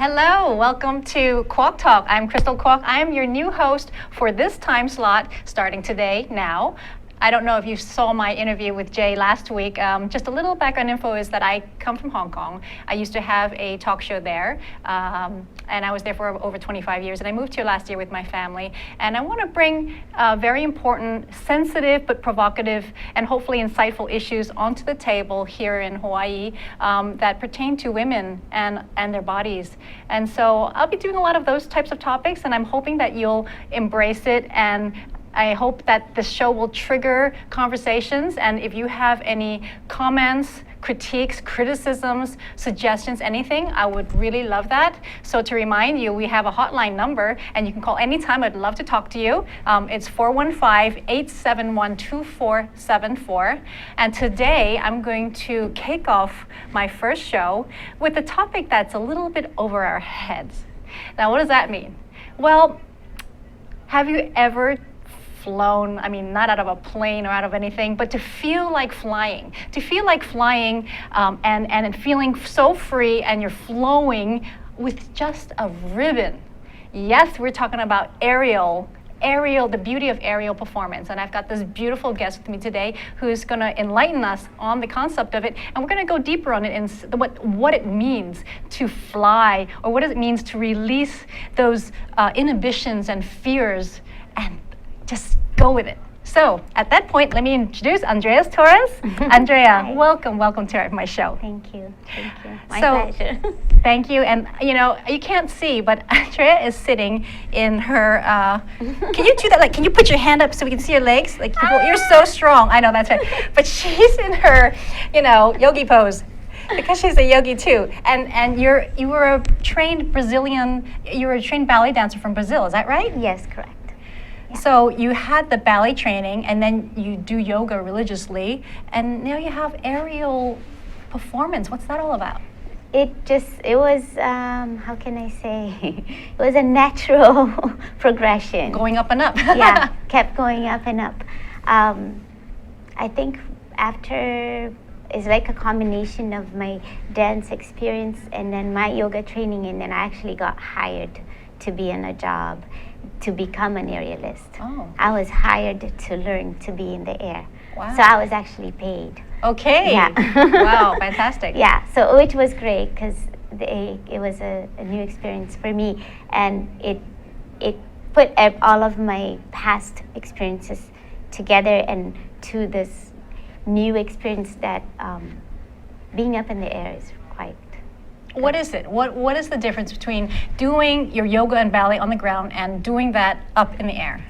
Hello, welcome to Kwok Talk. I'm Crystal Kwok. I am your new host for this time slot starting today, now. I don't know if you saw my interview with Jay last week. Just a little background info is that I come from Hong Kong. I used to have a talk show there, and I was there for over 25 years. And I moved here last year with my family. And I want to bring very important, sensitive but provocative, and hopefully insightful issues onto the table here in Hawaii that pertain to women and their bodies. And so I'll be doing a lot of those types of topics, and I'm hoping that you'll embrace it, and I hope that this show will trigger conversations, and if you have any comments, critiques, criticisms, suggestions, anything, I would really love that. So to remind you, we have a hotline number, and you can call anytime. I'd love to talk to you. It's 415-871-2474. And today, I'm going to kick off my first show with a topic that's a little bit over our heads. Now, what does that mean? Well, have you ever flown, I mean, not out of a plane or out of anything, but to feel like flying, and feeling so free, and you're flowing with just a ribbon. Yes, we're talking about aerial, the beauty of aerial performance. And I've got this beautiful guest with me today who's going to enlighten us on the concept of it. And we're going to go deeper on it and what it means to fly, or what it means to release those inhibitions and fears and just go with it. So at that point, let me introduce Andrea Torres. Andrea, Hi. welcome to my show. Thank you. My pleasure. Thank you. And you know, you can't see, but Andrea is sitting in her, can you do that? Like, can you put your hand up so we can see your legs? Like, you're so strong. I know, that's right. But she's in her, yogi pose, because she's a yogi too. And you were a trained ballet dancer from Brazil, is that right? Yes, correct. Yeah. So you had the ballet training, and then you do yoga religiously, and now you have aerial performance. What's that all about? It was, how can I say, it was a natural progression. Going up and up. Yeah, kept going up and up. I think after, it's like a combination of my dance experience and then my yoga training, and then I actually got hired to be in a job to become an aerialist. Oh. I was hired to learn to be in the air. Wow. So I was actually paid. Okay. Yeah. Wow, fantastic. Yeah, so which was great because it was a new experience for me, and it put all of my past experiences together and to this new experience that being up in the air is quite. What is it? What is the difference between doing your yoga and ballet on the ground and doing that up in the air?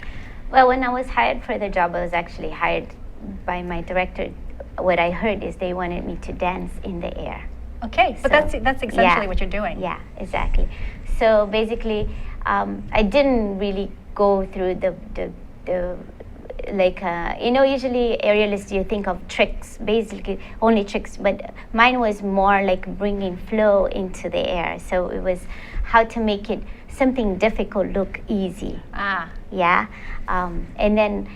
Well, when I was hired for the job, I was actually hired by my director. What I heard is they wanted me to dance in the air. Okay, but that's essentially what you're doing. Yeah, exactly. So basically, I didn't really go through the usually aerialists, you think of tricks, basically only tricks, but mine was more like bringing flow into the air. So it was how to make it something difficult look easy. Yeah. And then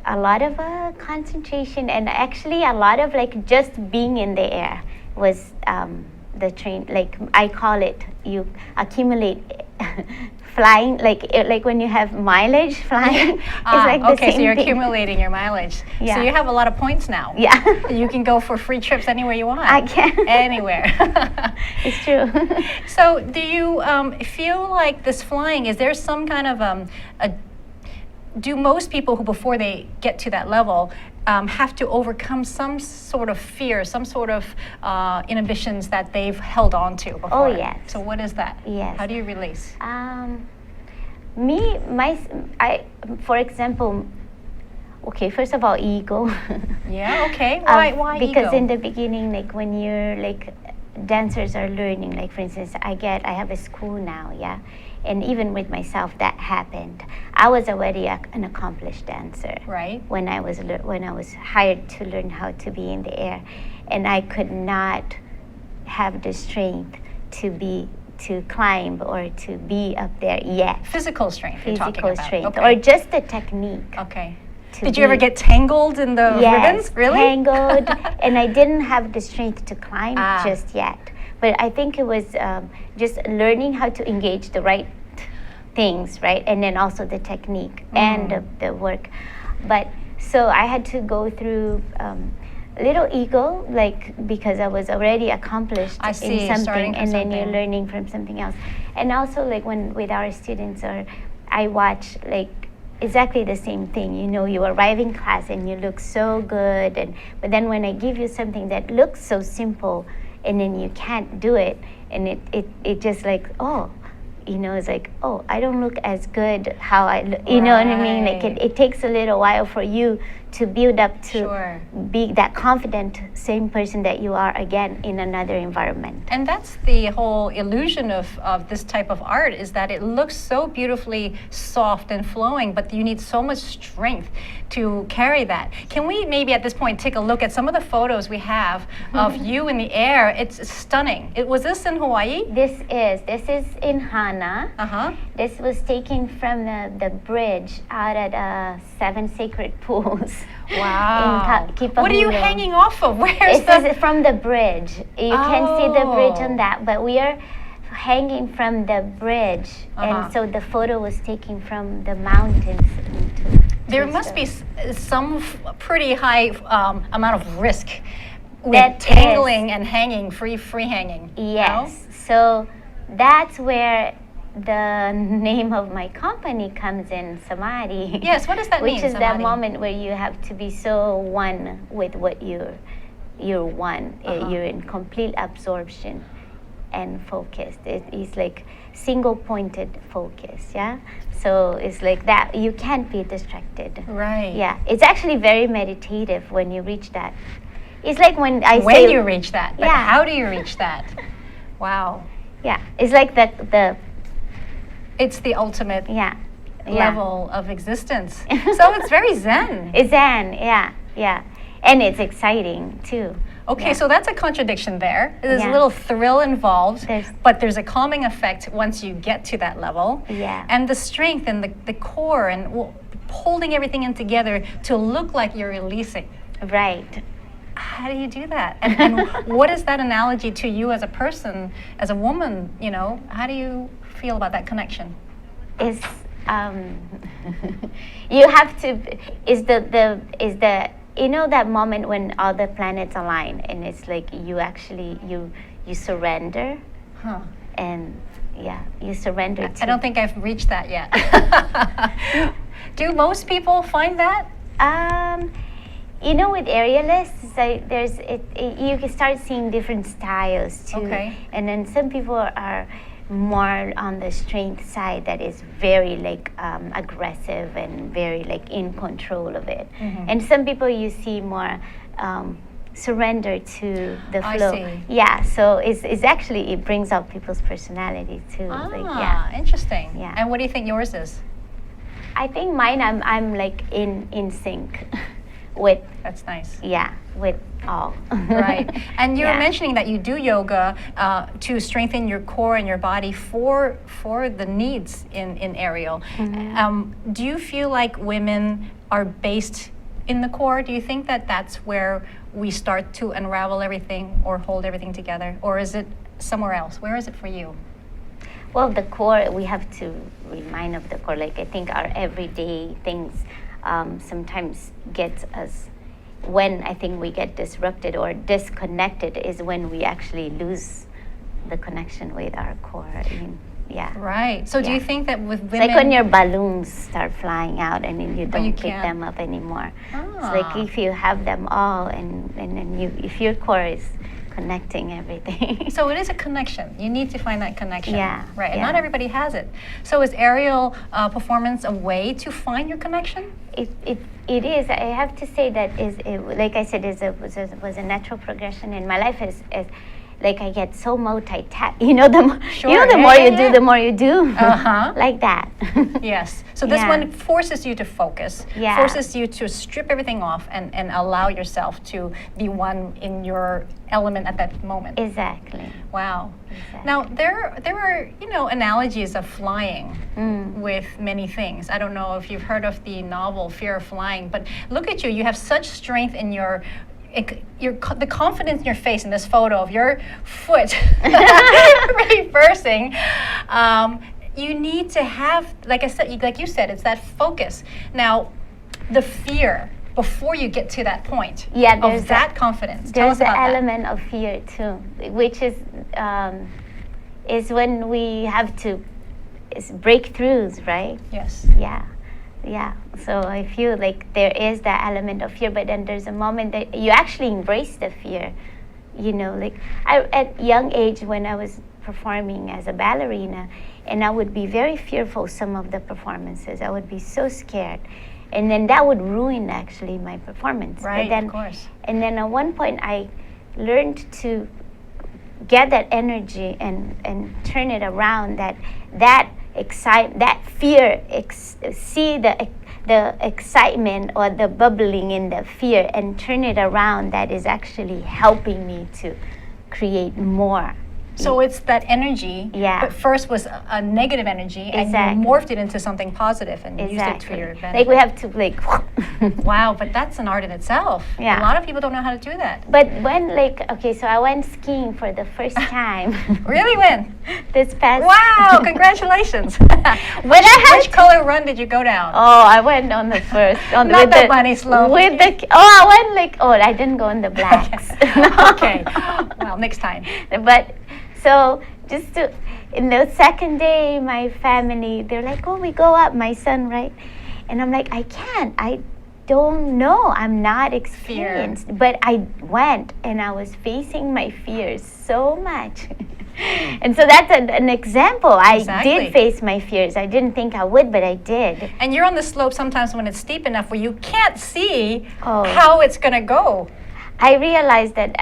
a lot of concentration, and actually a lot of like just being in the air was the train, like I call it, you accumulate flying, like when you have mileage flying. It's like the okay, same so you're thing. accumulating your mileage. Yeah. So you have a lot of points now. Yeah. You can go for free trips anywhere you want. I can. Anywhere. It's true. So do you feel like this flying, is there some kind of do most people who, before they get to that level, have to overcome some sort of fear, some sort of inhibitions that they've held on to before? Oh, yes. So what is that? Yes. How do you release? For example, okay, first of all, ego. Yeah, okay. Why because ego? in the beginning, like when you're like dancers are learning, like for instance, I have a school now, yeah, and even with myself that happened. I was already an accomplished dancer, right? When I was hired to learn how to be in the air, and I could not have the strength to climb or to be up there yet. Physical strength you're talking Physical about. strength, Okay. or just the technique. Okay. Did you ever get tangled in the ribbons? Really? Tangled, and I didn't have the strength to climb just yet. but I think it was just learning how to engage the right things, right? And then also the technique and the work. But so I had to go through a little ego, like because I was already accomplished in something, and then you're learning from something else. And also like when with our students, or I watch like exactly the same thing. You know, you arrive in class and you look so good, but then when I give you something that looks so simple, and then you can't do it, and it just like, oh, you know, it's like, oh, I don't look as good how I look, you know what I mean? Like it takes a little while for you to build up to be that confident same person that you are again in another environment. And that's the whole illusion of this type of art, is that it looks so beautifully soft and flowing, but you need so much strength to carry that. Can we maybe at this point take a look at some of the photos we have of you in the air? It's stunning. Was this in Hawaii? This is in Hana. This was taken from the bridge out at 7 sacred pools. Wow. In what are you hanging off of? This is from the bridge. You can see the bridge on that, but we are hanging from the bridge, and so the photo was taken from the mountains. There must be some pretty high amount of risk with tangling and hanging, free hanging. Yes. No? So that's where the name of my company comes in, Samadhi. Yes, what does that mean? Which is that moment where you have to be so one with what you're one. You're in complete absorption and focused. It's like single-pointed focus, yeah? So it's like that. You can't be distracted. Right. Yeah. It's actually very meditative when you reach that. It's like when I say... When you reach that. But how do you reach that? Wow. Yeah. It's like the it's the ultimate level of existence. So it's very zen. It's zen, yeah. And it's exciting too. Okay, so that's a contradiction there. There's a little thrill involved, but there's a calming effect once you get to that level. Yeah. And the strength and the core and holding everything in together to look like you're releasing. Right. How do you do that? And what is that analogy to you as a person, as a woman, you know? How do you feel about that connection? Is you have to is the you know that moment when all the planets align and it's like you actually you surrender, and you surrender. I don't think I've reached that yet. Do most people find that? You know, with aerialists, you can start seeing different styles too. Okay. And then some people are more on the strength side that is very like aggressive and very like in control of it. And some people you see more surrender to the flow. I see. Yeah, so it's actually, it brings out people's personality too. Interesting. Yeah. And what do you think yours is? I think mine, I'm like in sync with. That's nice. Yeah, with all. Right. And you were mentioning that you do yoga to strengthen your core and your body for the needs in aerial. Do you feel like women are based in the core? Do you think that that's where we start to unravel everything or hold everything together? Or is it somewhere else? Where is it for you? Well, the core, we have to remind of the core. Like I think our everyday things sometimes gets us, when I think we get disrupted or disconnected is when we actually lose the connection with our core. Right. So do you think that with women... It's like when your balloons start flying out and then you don't pick them up anymore. It's like if you have them all and then if your core is connecting everything. So it is a connection. You need to find that connection. Yeah. Right. And not everybody has it. So is aerial performance a way to find your connection? It is. I have to say that like I said, was a natural progression in my life. Is like I get so multitask. You know, the more you do, the more you do. Like that. Yes. So this one forces you to focus. Forces you to strip everything off and allow yourself to be one in your element at that moment. Exactly. Wow. Exactly. Now there are analogies of flying with many things. I don't know if you've heard of the novel Fear of Flying, but look at you. You have such strength in your the confidence in your face in this photo of your foot reversing, you need to have, like you said, it's that focus. Now, the fear before you get to that point of that confidence. Tell us There's about the that. element of fear too, which is when we have to breakthroughs, right? Yes. Yeah. So I feel like there is that element of fear, but then there's a moment that you actually embrace the fear. You know, like at young age when I was performing as a ballerina, and I would be very fearful some of the performances. I would be so scared. And then that would ruin actually my performance. Right, but then, of course. And then at one point I learned to get that energy and turn it around, that fear, see the excitement or the bubbling in the fear and turn it around. That is actually helping me to create more. So it's that energy, Yeah. but first was a negative energy, and you morphed it into something positive and used it to your advantage. Like we have to Wow, but that's an art in itself. Yeah. A lot of people don't know how to do that. But when so I went skiing for the first time. Really, when? This past. Wow, congratulations. Which color run did you go down? Oh, I went on the first. Not the bunny slope. I went I didn't go on the blacks. Okay. Well, next time. But so in the second day, my family, they're like, oh, we go up, my son, right? And I'm like, I can't. I don't know. I'm not experienced. Fear. But I went and I was facing my fears so much. And so that's an example. Exactly. I did face my fears. I didn't think I would, but I did. And you're on the slope sometimes when it's steep enough where you can't see how it's going to go. I realized that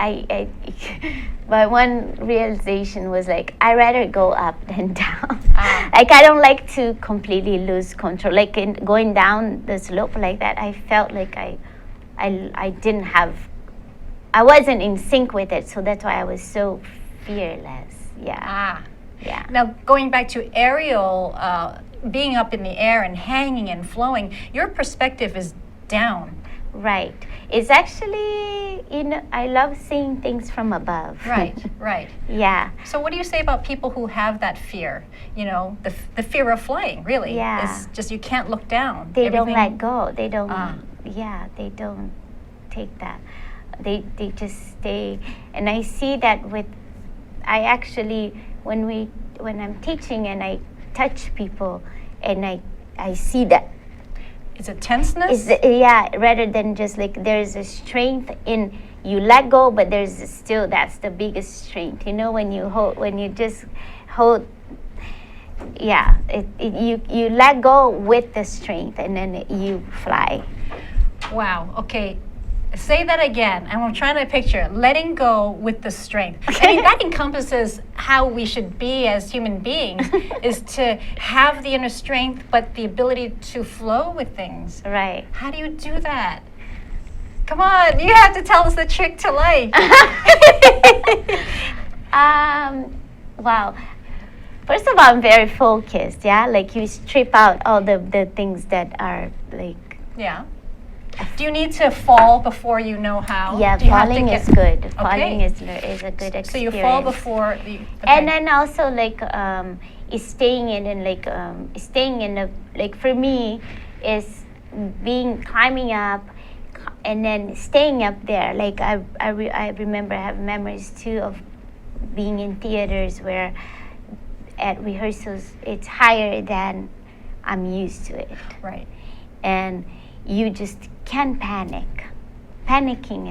my one realization was like, I'd rather go up than down. Like I don't like to completely lose control. Like going down the slope like that, I felt like I wasn't in sync with it. So that's why I was so fearless. Yeah. Yeah. Now going back to aerial, being up in the air and hanging and flowing, your perspective is down. Right. It's actually, I love seeing things from above. Right. Yeah. So what do you say about people who have that fear? The fear of flying, really. Yeah. Is just you can't look down. They don't let go. They don't, they don't take that. They just stay. And I see that when I'm teaching and I touch people and I see that. Is it tenseness? Rather than just like there's a strength in you let go, but that's the biggest strength. When you just hold, you let go with the strength and then you fly. Wow. Okay. Say that again. I'm trying to picture letting go with the strength. I mean, that encompasses how we should be as human beings, is to have the inner strength, but the ability to flow with things. Right. How do you do that? Come on, you have to tell us the trick to life. Wow. First of all, I'm very focused. Yeah, like you strip out all the things that are like. Yeah. Do you need to fall before you know how? Yeah, falling is good. Falling is a good experience. So you fall before the. Okay. And then also like is staying in for me is climbing up and then staying up there. Like I remember I have memories too of being in theaters where at rehearsals it's higher than I'm used to it. Right. And you just can't panic. Panicking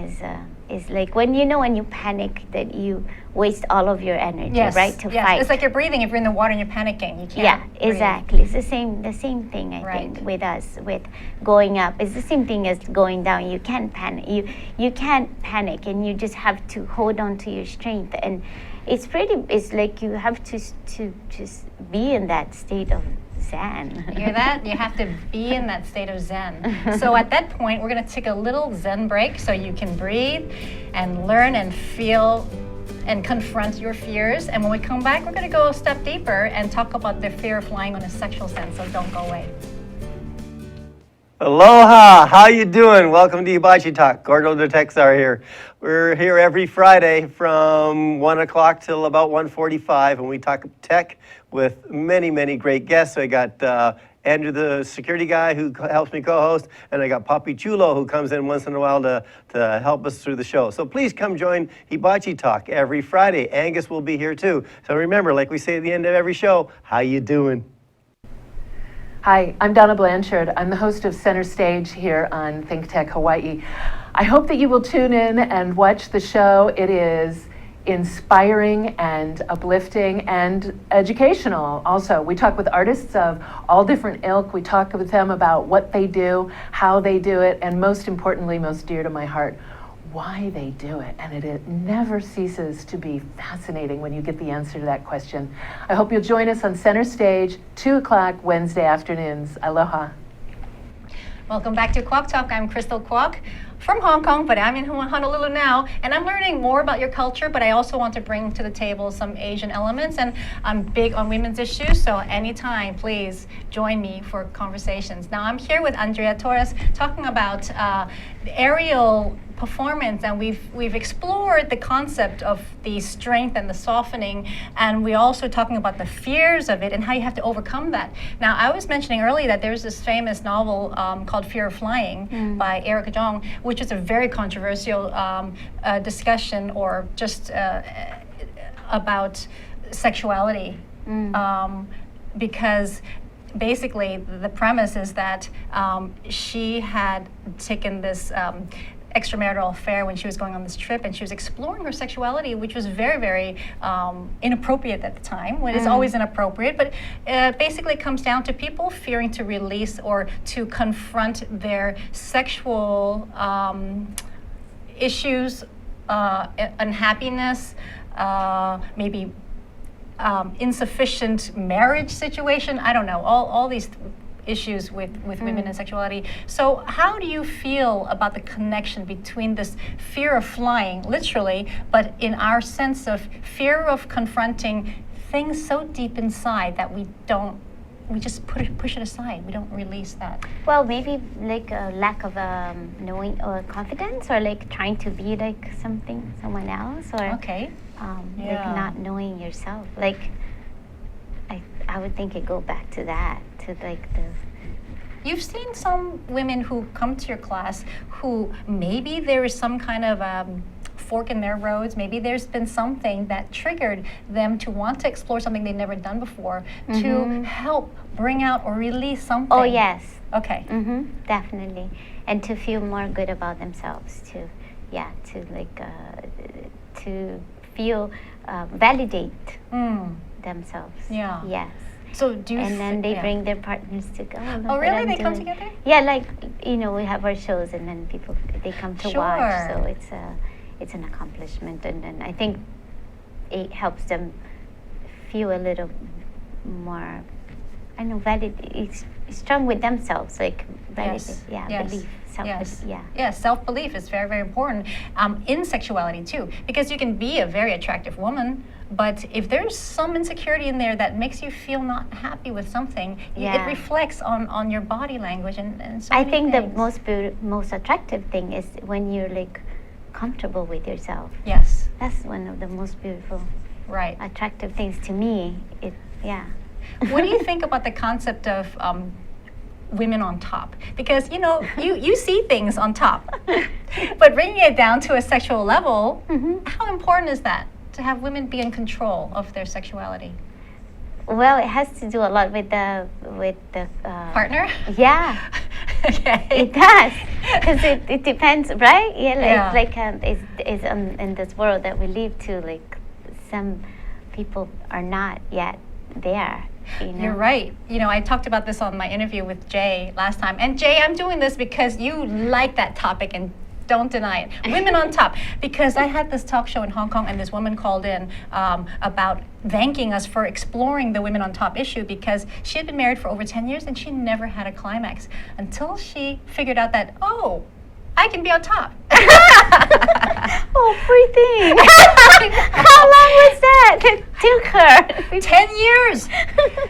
is like when you panic that you waste all of your energy, right? To fight. It's like you're breathing. If you're in the water and you're panicking, you can't. Yeah, breathe. exactly. It's the same thing I think with us with going up. It's the same thing as going down. You can't panic. You can't panic, and you just have to hold on to your strength. And it's like you have to just be in that state of Zen. You hear that? You have to be in that state of Zen. So at that point, we're going to take a little Zen break so you can breathe and learn and feel and confront your fears. And when we come back, we're going to go a step deeper and talk about the fear of flying on a sexual sense. So don't go away. Aloha, how you doing? Welcome to Hibachi Talk. Gordo the Texar here. We're here every Friday from 1 o'clock till about 1:45, and we talk tech with many, many great guests. So I got Andrew, the security guy who helps me co-host, and I got Papi Chulo who comes in once in a while to help us through the show. So please come join Hibachi Talk every Friday. Angus will be here too. So remember, like we say at the end of every show, how you doing? Hi, I'm Donna Blanchard. I'm the host of Center Stage here on Think Tech Hawaii. I hope that you will tune in and watch the show. It is inspiring and uplifting and educational. Also, we talk with artists of all different ilk. We talk with them about what they do, how they do it, and most importantly, most dear to my heart, why they do it. And it never ceases to be fascinating when you get the answer to that question. I hope you'll join us on Center Stage, 2 o'clock Wednesday afternoons. Aloha. Welcome back to Kwok Talk. I'm Crystal Kwok from Hong Kong, but I'm in Honolulu now, and I'm learning more about your culture, but I also want to bring to the table some Asian elements, and I'm big on women's issues, so anytime, please join me for conversations. Now, I'm here with Andrea Torres talking about aerial performance, and we've explored the concept of the strength and the softening, and we're also talking about the fears of it and how you have to overcome that. Now, I was mentioning earlier that there's this famous novel called Fear of Flying by Erica Jong, which is a very controversial discussion or just about sexuality, because basically the premise is that she had taken this extramarital affair when she was going on this trip, and she was exploring her sexuality, which was very, very inappropriate at the time. Well, it's always inappropriate, but basically it comes down to people fearing to release or to confront their sexual issues, unhappiness, maybe insufficient marriage situation. I don't know, all these issues with women and sexuality. So how do you feel about the connection between this fear of flying, literally, but in our sense of fear of confronting things so deep inside that we just push it aside. We don't release that. Well, maybe like a lack of knowing or confidence, or like trying to be like someone else, or Okay. like not knowing yourself. Like I would think it go back to that, to like the. You've seen some women who come to your class who maybe there is some kind of fork in their roads. Maybe there's been something that triggered them to want to explore something they've never done before, to help bring out or release something. Oh yes. Okay. Definitely, and to feel more good about themselves, to like to feel validate themselves. Yeah. Yes. So do you? And then they bring their partners to go. "Oh, look Oh, what really? I'm They come doing." together? Yeah, like we have our shows, and then people they come to watch. Sure. So it's an accomplishment, and then I think it helps them feel a little more. I know, it's strong with themselves, like validate. Yes. Belief. Yes, self-belief is very, very important in sexuality too, because you can be a very attractive woman, but if there's some insecurity in there that makes you feel not happy with something, it reflects on your body language and so I many think things. the most attractive thing is when you're like comfortable with yourself. Yes. That's one of the most beautiful, Right. attractive things to me. What do you think about the concept of women on top? Because you see things on top, but bringing it down to a sexual level, how important is that to have women be in control of their sexuality? Well, it has to do a lot with the Partner? Yeah, Okay. it does, because it depends, right? Yeah. It's like it's in this world that we live to. Like some people are not yet there. You're right. I talked about this on my interview with Jay last time. And Jay, I'm doing this because you like that topic and don't deny it. Women on top. Because I had this talk show in Hong Kong, and this woman called in about thanking us for exploring the women on top issue, because she had been married for over 10 years and she never had a climax until she figured out that, oh, I can be on top. Oh, poor thing. How long was that? It took her 10 years.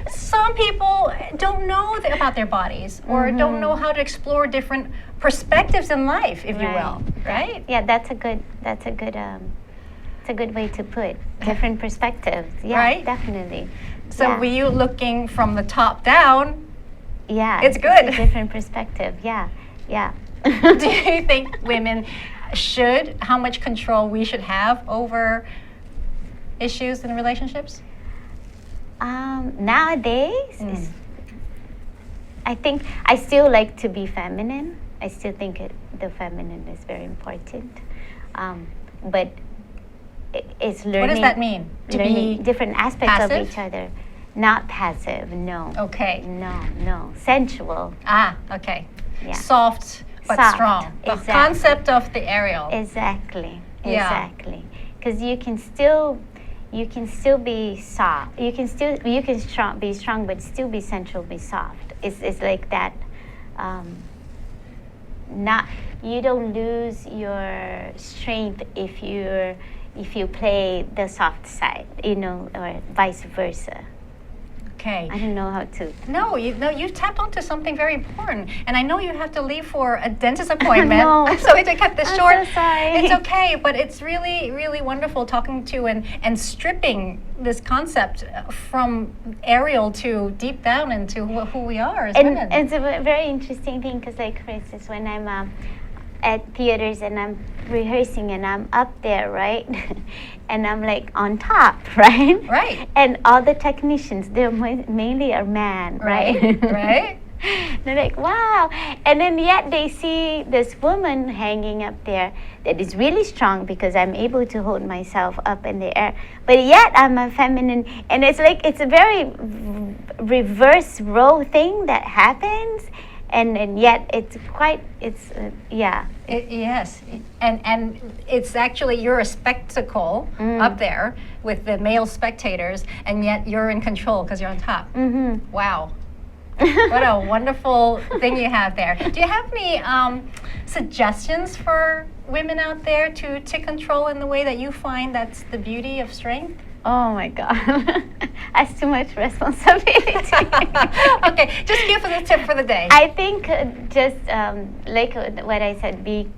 Some people don't know about their bodies or don't know how to explore different perspectives in life, if you will, right? Yeah, that's a good it's a good way to put different perspectives. Yeah, Right? definitely. So Yeah. were you looking from the top down? Yeah, It's good. a different perspective. Yeah, yeah. Do you think women should, how much control we should have over issues in relationships? Nowadays, I think I still like to be feminine. I still think the feminine is very important. But it's learning. What does that mean? To Learning be different aspects passive? of each other. Not passive, no. Okay. No. Sensual. Okay. Yeah. Soft but Soft, strong. The exactly. concept of the aerial. Exactly. Yeah. Exactly. Because you can still be soft. You can be strong, but still be sensual, be soft. It's like that. You don't lose your strength if you play the soft side, or vice versa. Okay. I don't know how to. No, you tapped onto something very important, and I know you have to leave for a dentist appointment. No. I'm sorry to cut this I'm short. so sorry. It's okay, but it's really, really wonderful talking to and stripping this concept from aerial to deep down into who we are as women. And it's a very interesting thing because, like, for instance, when I'm at theaters and I'm rehearsing and I'm up there, right? And I'm like on top, right? Right. And all the technicians, they're mainly are men, right? Right. They're like, wow. And then yet they see this woman hanging up there that is really strong because I'm able to hold myself up in the air. But yet I'm a feminine. And it's like, it's a very reverse role thing that happens. And yet yeah. Yes, and it's actually, you're a spectacle up there with the male spectators, and yet you're in control because you're on top. Mm-hmm. Wow. What a wonderful thing you have there. Do you have any suggestions for women out there to take control in the way that you find that's the beauty of strength? Oh my God. That's too much responsibility. Okay, just give us a tip for the day. I think just like what I said, being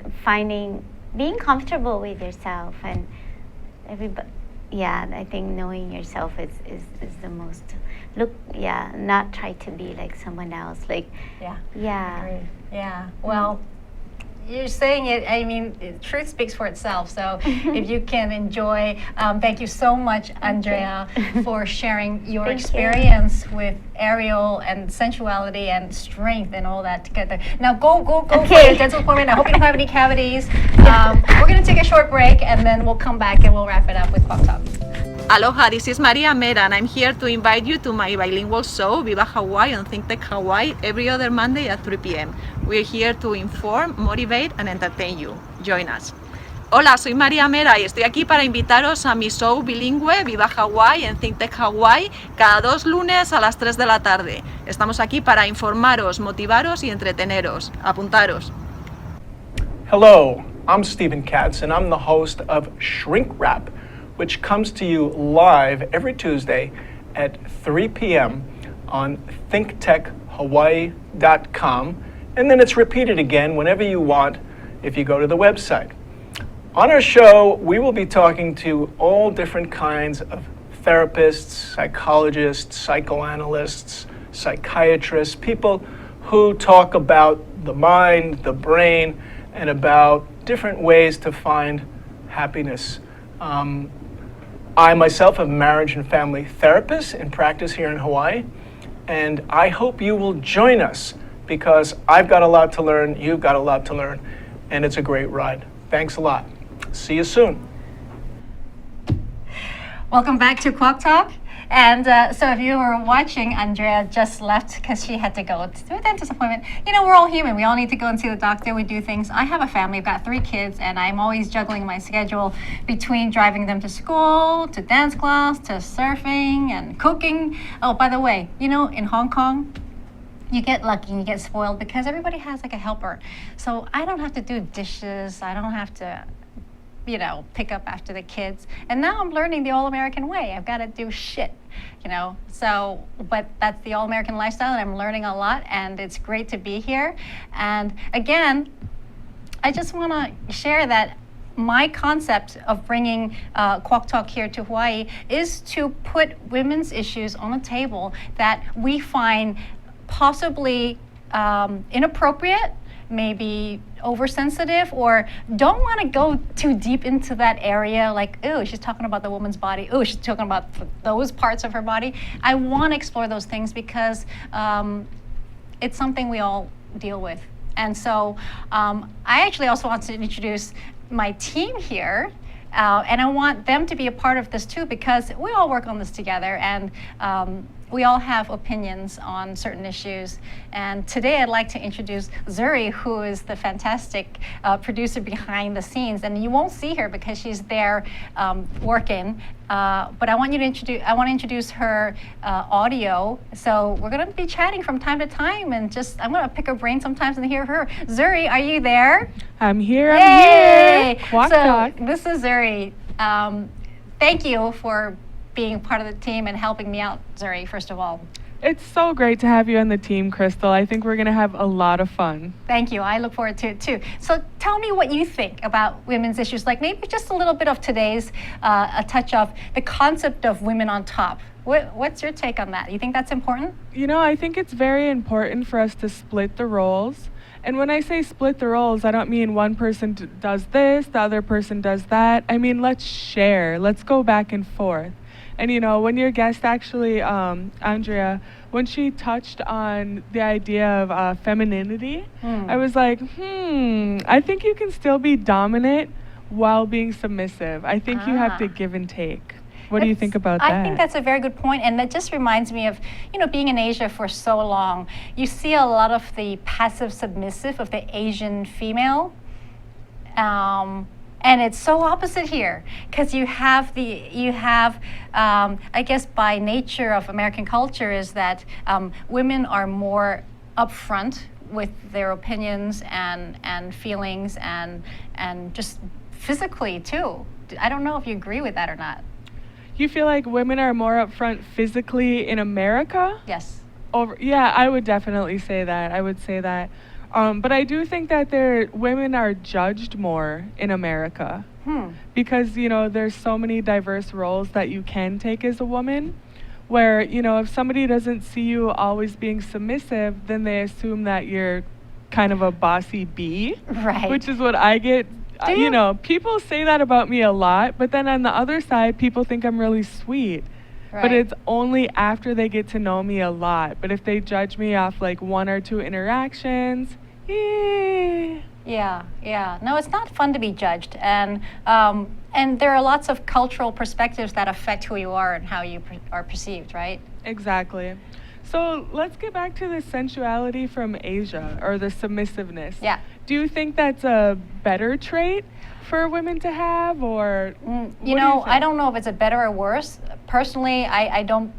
comfortable with yourself and everybody. Yeah, I think knowing yourself is the most. Not try to be like someone else. Like, Yeah. yeah. Yeah. Well, you're saying it, I mean, truth speaks for itself. So if you can enjoy, thank you so much, Andrea, for sharing your Thank you. experience with aerial and sensuality and strength and all that together. Now go for Okay. your dental appointment. I hope you don't have any cavities. We're going to take a short break and then we'll come back and we'll wrap it up with Kwok Talk. Aloha, this is Maria Mera, and I'm here to invite you to my bilingual show, Viva Hawaii on Think Tech Hawaii, every other Monday at 3 p.m. We're here to inform, motivate, and entertain you. Join us. Hola, soy María Mera y estoy aquí para invitaros a mi show bilingüe Viva Hawaii en Think Tech Hawaii cada 2 lunes a las 3 de la tarde. Estamos aquí para informaros, motivaros y entreteneros. Apuntaros. Hello, I'm Stephen Katz and I'm the host of Shrink Wrap, which comes to you live every Tuesday at 3 p.m. on thinktechhawaii.com, and then it's repeated again whenever you want if you go to the website. On our show, we will be talking to all different kinds of therapists, psychologists, psychoanalysts, psychiatrists, people who talk about the mind, the brain, and about different ways to find happiness. I myself am a marriage and family therapist in practice here in Hawaii, and I hope you will join us because I've got a lot to learn, you've got a lot to learn, and it's a great ride. Thanks a lot. See you soon. Welcome back to Kwok Talk. And so if you were watching, Andrea just left because she had to go to a dentist appointment. You know, we're all human. We all need to go and see the doctor. We do things. I have a family. I've got 3 kids, and I'm always juggling my schedule between driving them to school, to dance class, to surfing, and cooking. Oh, by the way, you know, in Hong Kong, you get lucky and you get spoiled because everybody has like a helper. So I don't have to do dishes. I don't have to, pick up after the kids. And now I'm learning the all-American way. I've got to do shit, So, but that's the all-American lifestyle, and I'm learning a lot, and it's great to be here. And again, I just want to share that my concept of bringing Kwok Talk here to Hawaii is to put women's issues on the table that we find possibly inappropriate, maybe oversensitive, or don't want to go too deep into that area, like, oh, she's talking about the woman's body, oh, she's talking about those parts of her body. I want to explore those things because it's something we all deal with. And so I actually also want to introduce my team here, and I want them to be a part of this too, because we all work on this together, and we all have opinions on certain issues. And today I'd like to introduce Zuri, who is the fantastic producer behind the scenes. And you won't see her because she's there working. But I want to introduce her audio. So we're going to be chatting from time to time, and I'm going to pick her brain sometimes and hear her. Zuri, are you there? I'm here. Yay! Kwok Talk. This is Zuri. Thank you for being part of the team and helping me out, Zuri, first of all. It's so great to have you on the team, Crystal. I think we're going to have a lot of fun. Thank you. I look forward to it too. So tell me what you think about women's issues, like maybe just a little bit of today's, a touch of the concept of women on top. What's your take on that? You think that's important? I think it's very important for us to split the roles. And when I say split the roles, I don't mean one person does this, the other person does that. I mean, let's share. Let's go back and forth. And when your guest actually, Andrea, when she touched on the idea of femininity, I was like, I think you can still be dominant while being submissive. I think you have to give and take. What do you think about that? I think that's a very good point, and that just reminds me of, being in Asia for so long. You see a lot of the passive submissive of the Asian female. And it's so opposite here, because you have, I guess by nature of American culture is that women are more upfront with their opinions and feelings and just physically too. I don't know if you agree with that or not. You feel like women are more upfront physically in America? Yes. Yeah, I would definitely say that. I would say that. But I do think that women are judged more in America because, there's so many diverse roles that you can take as a woman where, if somebody doesn't see you always being submissive, then they assume that you're kind of a bossy bee, right? Which is what I get. People say that about me a lot, but then on the other side, people think I'm really sweet. Right. But it's only after they get to know me a lot. But if they judge me off like one or two interactions, Yeah. No, it's not fun to be judged, and there are lots of cultural perspectives that affect who you are and how you are perceived, right? Exactly. So let's get back to the sensuality from Asia, or the submissiveness. Yeah. Do you think that's a better trait for women to have, or I don't know if it's a better or worse. Personally, I'm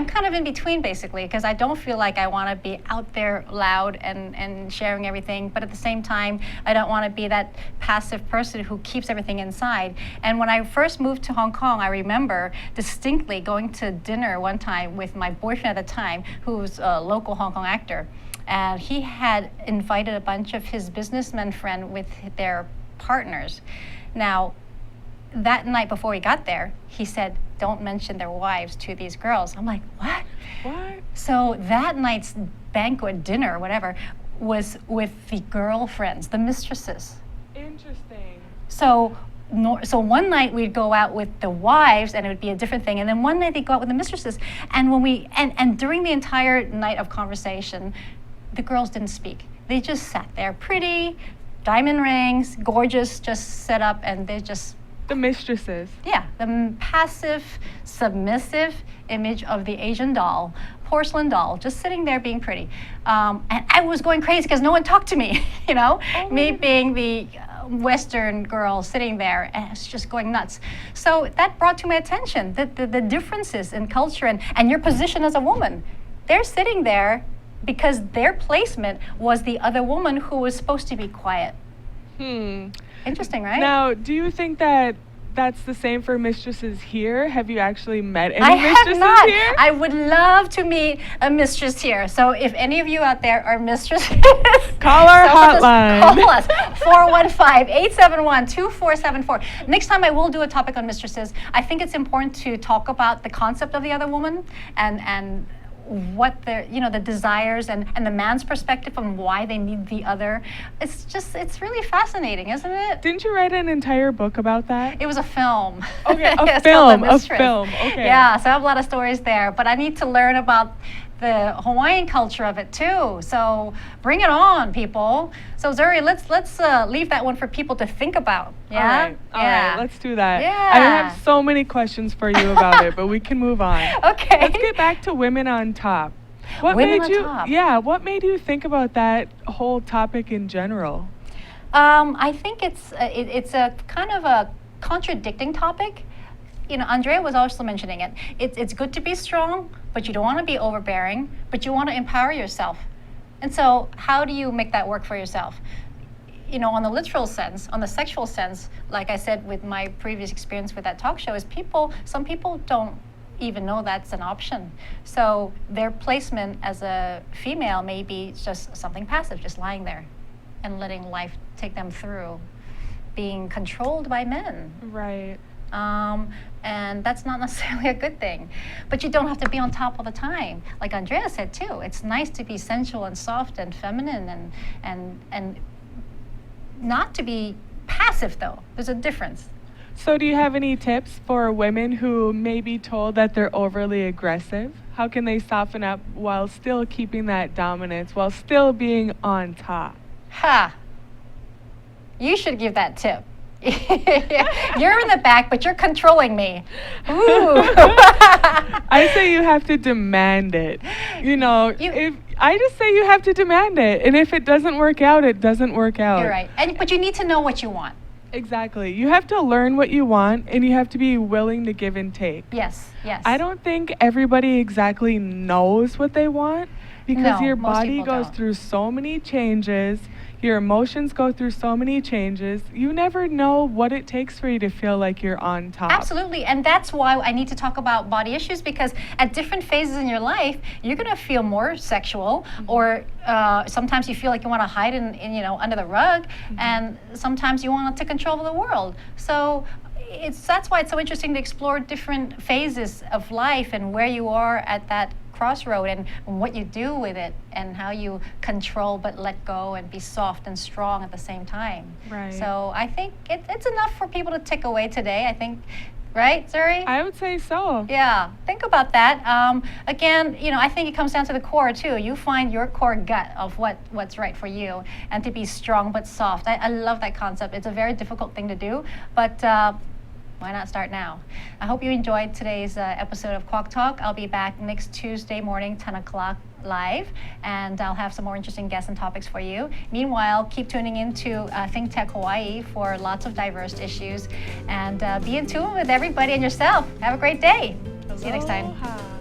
kind of in between, basically, because I don't feel like I want to be out there loud and sharing everything, but at the same time, I don't want to be that passive person who keeps everything inside. And when I first moved to Hong Kong, I remember distinctly going to dinner one time with my boyfriend at the time, who was a local Hong Kong actor. And he had invited a bunch of his businessmen friends with their partners. Now, that night before we got there, he said, don't mention their wives to these girls. I'm like, what? What? So that night's banquet, dinner, whatever, was with the girlfriends, the mistresses. Interesting. So one night we'd go out with the wives and it would be a different thing. And then one night they'd go out with the mistresses. And and during the entire night of conversation, the girls didn't speak. They just sat there, pretty, diamond rings, gorgeous, just set up, and they just... The mistresses. Yeah, the passive, submissive image of the Asian doll, porcelain doll, just sitting there being pretty. And I was going crazy because no one talked to me, me being the Western girl sitting there, and it's just going nuts. So that brought to my attention the differences in culture and your position as a woman. they're sitting there because their placement was the other woman who was supposed to be quiet. Interesting, right? Now, do you think that that's the same for mistresses here? Have you actually met any I mistresses have not. here? I would love to meet a mistress here. So if any of you out there are mistresses, Call our so just hotline. Call us, 415-871-2474. Next time I will do a topic on mistresses. I think it's important to talk about the concept of the other woman and what their, the desires and the man's perspective on why they need the other. It's really fascinating, isn't it? Didn't you write an entire book about that? It was a film. Okay, It's a called film, The a Mistress. film, okay. Yeah, so I have a lot of stories there, but I need to learn about the Hawaiian culture of it too. So bring it on, people. So Zuri, let's leave that one for people to think about. Yeah. All right, let's do that. Yeah. I have so many questions for you about it, but we can move on. Okay. Let's get back to women on top. What Women made on you? top. Yeah, what made you think about that whole topic in general? I think it's a kind of a contradicting topic. Andrea was also mentioning it. It's good to be strong, but you don't want to be overbearing, but you want to empower yourself. And so how do you make that work for yourself? On the literal sense, on the sexual sense, like I said with my previous experience with that talk show, is some people don't even know that's an option. So their placement as a female may be just something passive, just lying there and letting life take them through, being controlled by men. Right. And that's not necessarily a good thing. But you don't have to be on top all the time. Like Andrea said too, it's nice to be sensual and soft and feminine and not to be passive though. There's a difference. So do you have any tips for women who may be told that they're overly aggressive? How can they soften up while still keeping that dominance, while still being on top? Ha! You should give that tip. You're in the back, but you're controlling me. Ooh. I say you have to demand it. If I just say you have to demand it, and if it doesn't work out, it doesn't work out. You're right. But you need to know what you want. Exactly. You have to learn what you want, and you have to be willing to give and take. Yes. I don't think everybody exactly knows what they want because No, your most body people goes don't. through so many changes. Your emotions go through so many changes. You never know what it takes for you to feel like you're on top. Absolutely, and that's why I need to talk about body issues, because at different phases in your life, you're gonna feel more sexual, or sometimes you feel like you want to hide in under the rug, and sometimes you want to control the world. So that's why it's so interesting to explore different phases of life and where you are at that crossroad and what you do with it and how you control but let go and be soft and strong at the same time. Right. So I think it's enough for people to take away today, I think. Right, Zuri? I would say so. Yeah, think about that. Again, I think it comes down to the core too. You find your core gut of what's right for you, and to be strong but soft. I love that concept. It's a very difficult thing to do, but why not start now? I hope you enjoyed today's episode of Kwok Talk. I'll be back next Tuesday morning, 10 o'clock live, and I'll have some more interesting guests and topics for you. Meanwhile, keep tuning into Think Tech Hawaii for lots of diverse issues, and be in tune with everybody and yourself. Have a great day. See you next time. Aloha.